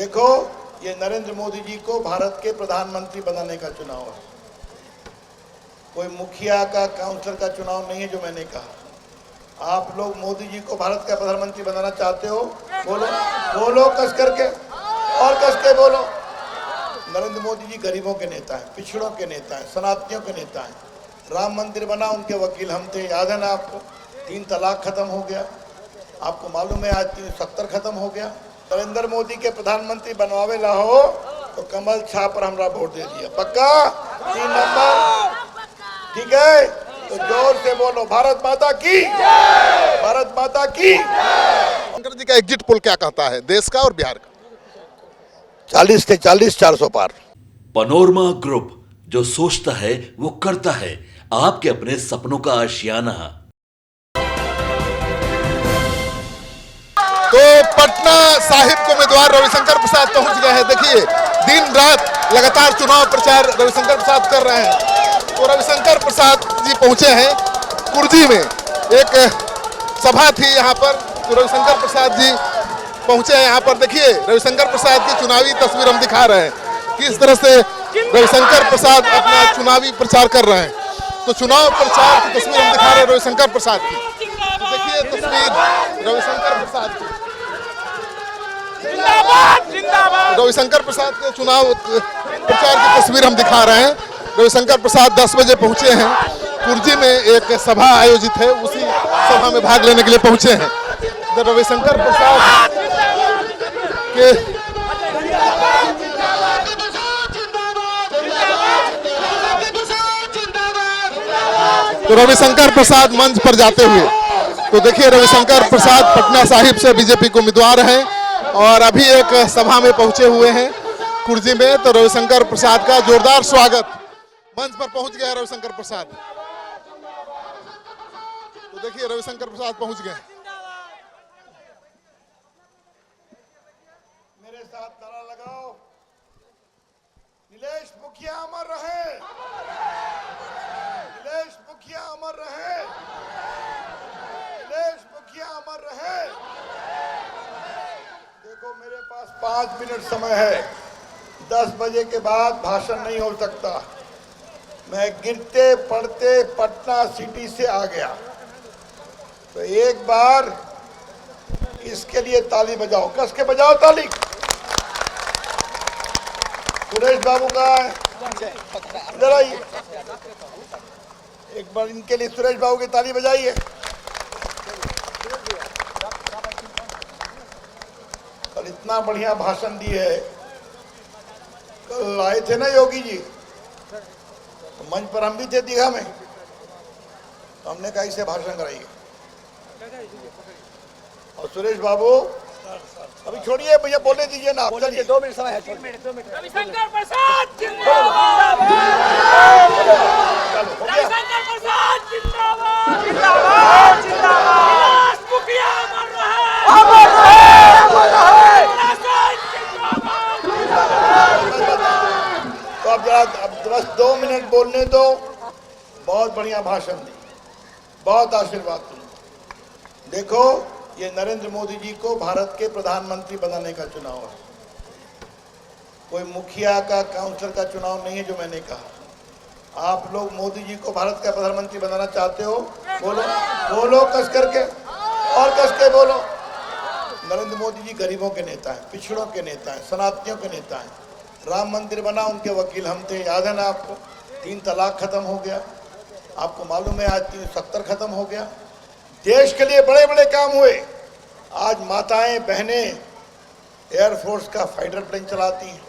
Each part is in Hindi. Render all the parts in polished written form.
देखो, ये नरेंद्र मोदी जी को भारत के प्रधानमंत्री बनाने का चुनाव है, कोई मुखिया का काउंसिलर का चुनाव नहीं है। जो मैंने कहा, आप लोग मोदी जी को भारत का प्रधानमंत्री बनाना चाहते हो, बोलो बोलो कस करके, और कस के बोलो। नरेंद्र मोदी जी गरीबों के नेता हैं, पिछड़ों के नेता हैं, सनातनियों के नेता हैं। राम मंदिर बना, उनके वकील हम थे, याद है ना आपको। 3 तलाक खत्म हो गया, आपको मालूम है, आज 370 खत्म हो गया। नरेंद्र मोदी के प्रधानमंत्री बनवावे ला हो तो कमल छाप पर हमरा वोट दे दिया, पक्का 3 नंबर, ठीक है। तो जोर से बोलो, भारत माता की, भारत माता की। शंकर जी का एग्जिट पोल क्या कहता है देश का और बिहार का? 40 से 40, 400 पार। पनोरमा ग्रुप, जो सोचता है वो करता है। आपके अपने सपनों का आशियाना। तो पटना साहिब को उम्मीदवार रविशंकर प्रसाद पहुंच गए हैं। देखिए, दिन रात लगातार चुनाव प्रचार रविशंकर प्रसाद कर रहे हैं। तो रविशंकर प्रसाद जी पहुंचे हैं कुर्जी में, एक सभा थी यहाँ पर, तो रविशंकर प्रसाद जी पहुंचे हैं यहाँ पर। देखिए, रविशंकर प्रसाद की चुनावी तस्वीर हम दिखा रहे हैं, किस तरह से रविशंकर प्रसाद अपना चुनावी प्रचार कर रहे हैं। तो चुनाव प्रचार की तस्वीर हम दिखा रहे हैं रविशंकर प्रसाद की। तो देखिए तस्वीर रविशंकर प्रसाद की, रविशंकर प्रसाद के चुनाव प्रचार की तस्वीर हम दिखा रहे हैं। रविशंकर प्रसाद 10 बजे पहुंचे हैं कुर्जी में, एक सभा आयोजित है, उसी सभा में भाग लेने के लिए पहुंचे हैं। तो रविशंकर प्रसाद के तो रविशंकर प्रसाद मंच पर जाते हुए, तो देखिए रविशंकर प्रसाद पटना साहिब से बीजेपी के उम्मीदवार हैं और अभी एक सभा में पहुंचे हुए हैं कुर्जी में। तो रविशंकर प्रसाद का जोरदार स्वागत, मंच पर पहुंच गया रविशंकर प्रसाद। तो देखिए रविशंकर प्रसाद पहुंच गए। मेरे साथ नारा लगाओ, नीलेश मुखिया अमर रहे, नीलेश मुखिया अमर रहे, नीलेश मुखिया अमर रहे। देखो, मेरे पास 5 मिनट समय है, 10 बजे के बाद भाषण नहीं हो सकता। मैं गिरते पड़ते पटना सिटी से आ गया, तो एक बार इसके लिए ताली बजाओ, कस के बजाओ ताली। सुरेश बाबू का है, इधर आइए, एक बार इनके लिए सुरेश बाबू की ताली बजाइए। कल इतना बढ़िया भाषण दी है, कल आए थे ना योगी जी, तो मंच पर हम भी थे दीघा में, तो हमने कहा इसे भाषण कराइए। और सुरेश बाबू अभी छोड़िए भैया, बोलने दीजिए ना, चलिए 2 मिनट समय है। रविशंकर प्रसाद जिंदाबाद, रविशंकर प्रसाद जिंदाबाद, जिंदाबाद, जिंदाबाद, मुखिया अमर रहे, अमर रहे, अमर रहे, तो अब जरा बस 2 मिनट बोलने दो। बहुत बढ़िया भाषण दी, बहुत आशीर्वाद दी। देखो, ये नरेंद्र मोदी जी को भारत के प्रधानमंत्री बनाने का चुनाव है, कोई मुखिया का काउंसिलर का चुनाव नहीं है। जो मैंने कहा, आप लोग मोदी जी को भारत का प्रधानमंत्री बनाना चाहते हो, बोलो बोलो कस करके, और कस के बोलो। नरेंद्र मोदी जी गरीबों के नेता हैं, पिछड़ों के नेता हैं, सनातनियों के नेता हैं। राम मंदिर बना, उनके वकील हम थे, याद है ना आपको। 3 तलाक खत्म हो गया, आपको मालूम है, आज 370 खत्म हो गया। देश के लिए बड़े बड़े काम हुए। आज माताएं बहनें एयरफोर्स का फाइटर प्लेन चलाती हैं,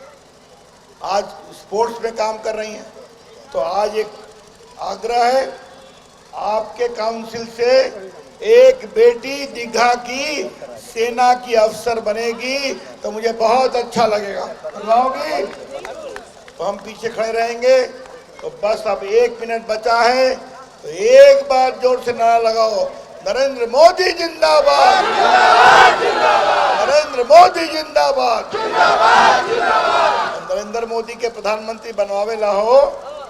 आज स्पोर्ट्स में काम कर रही हैं। तो आज एक आग्रह है आपके काउंसिल से, एक बेटी दीघा की सेना की अफसर बनेगी तो मुझे बहुत अच्छा लगेगा। बनवाओगी? तो हम पीछे खड़े रहेंगे। तो बस अब 1 मिनट बचा है, तो एक बार जोर से नारा लगाओ, नरेंद्र मोदी जिंदाबाद, नरेंद्र मोदी जिंदाबाद। नरेंद्र मोदी के प्रधानमंत्री बनवावे ला हो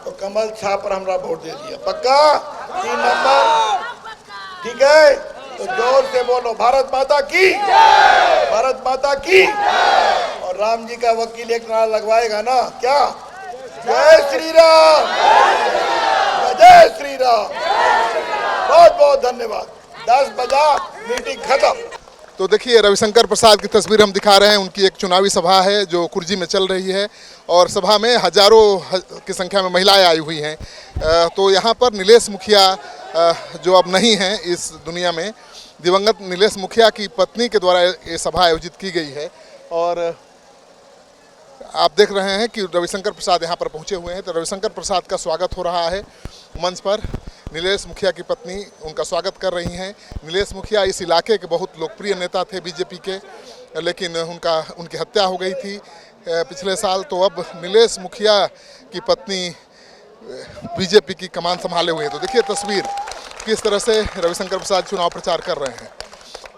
तो कमल छाप पर हमरा वोट दे दिया, पक्का 3 नंबर, ठीक है। तो जोर से बोलो, भारत माता की, भारत माता की। और राम जी का वकील एक नारा लगवाएगा ना, क्या? जय श्री राम, जय श्री राम। बहुत बहुत धन्यवाद। 10 बजा, मीटिंग खत्म। तो देखिए रविशंकर प्रसाद की तस्वीर हम दिखा रहे हैं। उनकी एक चुनावी सभा है जो कुर्जी में चल रही है और सभा में हजारों की संख्या में महिलाएं आई हुई हैं। तो यहाँ पर नीलेश मुखिया जो अब नहीं हैं इस दुनिया में, दिवंगत नीलेश मुखिया की पत्नी के द्वारा ये सभा आयोजित की गई है और आप देख रहे हैं कि रविशंकर प्रसाद यहाँ पर पहुँचे हुए हैं। तो रविशंकर प्रसाद का स्वागत हो रहा है मंच पर। नीलेश मुखिया की पत्नी उनका स्वागत कर रही हैं। नीलेश मुखिया इस इलाके के बहुत लोकप्रिय नेता थे बीजेपी के, लेकिन उनकी हत्या हो गई थी पिछले साल। तो अब नीलेश मुखिया की पत्नी बीजेपी की कमान संभाले हुए हैं। तो देखिए तस्वीर किस तरह से रविशंकर प्रसाद चुनाव प्रचार कर रहे हैं।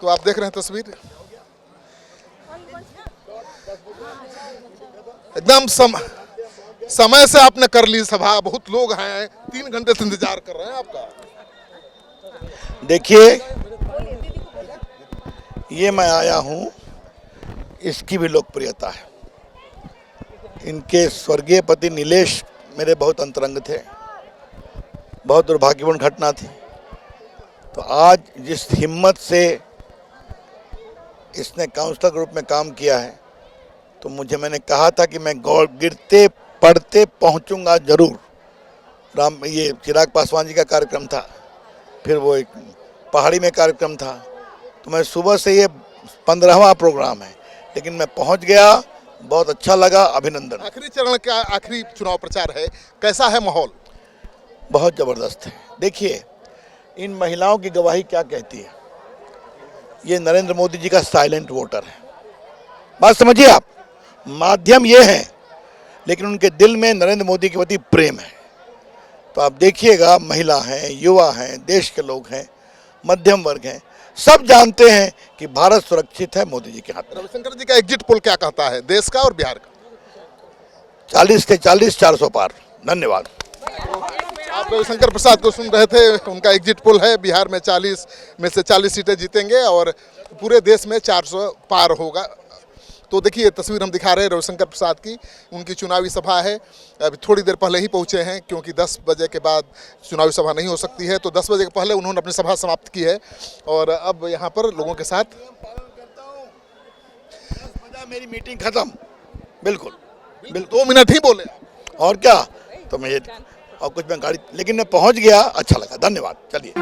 तो आप देख रहे हैं तस्वीर, एकदम समय से आपने कर ली सभा। बहुत लोग हैं, 3 घंटे से इंतजार कर रहे हैं आपका। देखिए ये मैं आया हूँ, इसकी भी लोकप्रियता है। इनके स्वर्गीय पति नीलेश मेरे बहुत अंतरंग थे, बहुत दुर्भाग्यपूर्ण घटना थी। तो आज जिस हिम्मत से इसने काउंसलर के रूप में काम किया है, तो मैंने कहा था कि मैं गिरते पढ़ते पहुंचूंगा जरूर। ये चिराग पासवान जी का कार्यक्रम था, फिर वो एक पहाड़ी में कार्यक्रम था। तो मैं सुबह से, ये 15वां प्रोग्राम है, लेकिन मैं पहुंच गया। बहुत अच्छा लगा, अभिनंदन। आखिरी चरण का आखिरी चुनाव प्रचार है, कैसा है माहौल? बहुत ज़बरदस्त है। देखिए इन महिलाओं की गवाही क्या कहती है। ये नरेंद्र मोदी जी का साइलेंट वोटर है। बात समझिए आप, माध्यम ये है, लेकिन उनके दिल में नरेंद्र मोदी के प्रति प्रेम है। तो आप देखिएगा, महिला हैं, युवा हैं, देश के लोग हैं, मध्यम वर्ग हैं, सब जानते हैं कि भारत सुरक्षित है मोदी जी के हाथ में। रविशंकर जी का एग्जिट पोल क्या कहता है देश का और बिहार का? 40 के 40, 400 पार। धन्यवाद। आप रविशंकर प्रसाद को सुन रहे थे। उनका एग्जिट पोल है, बिहार में 40 में से 40 सीटें जीतेंगे और पूरे देश में 400 पार होगा। तो देखिए तस्वीर हम दिखा रहे हैं रविशंकर प्रसाद की। उनकी चुनावी सभा है, अभी थोड़ी देर पहले ही पहुंचे हैं, क्योंकि 10 बजे के बाद चुनावी सभा नहीं हो सकती है। तो 10 बजे के पहले उन्होंने अपनी सभा समाप्त की है और अब यहाँ पर लोगों के साथ 10 बजा मेरी मीटिंग खत्म। बिल्कुल 2 मिनट ही बोले और क्या। तो मैं और कुछ मैं गाड़ी, लेकिन मैं पहुंच गया, अच्छा लगा। धन्यवाद। चलिए।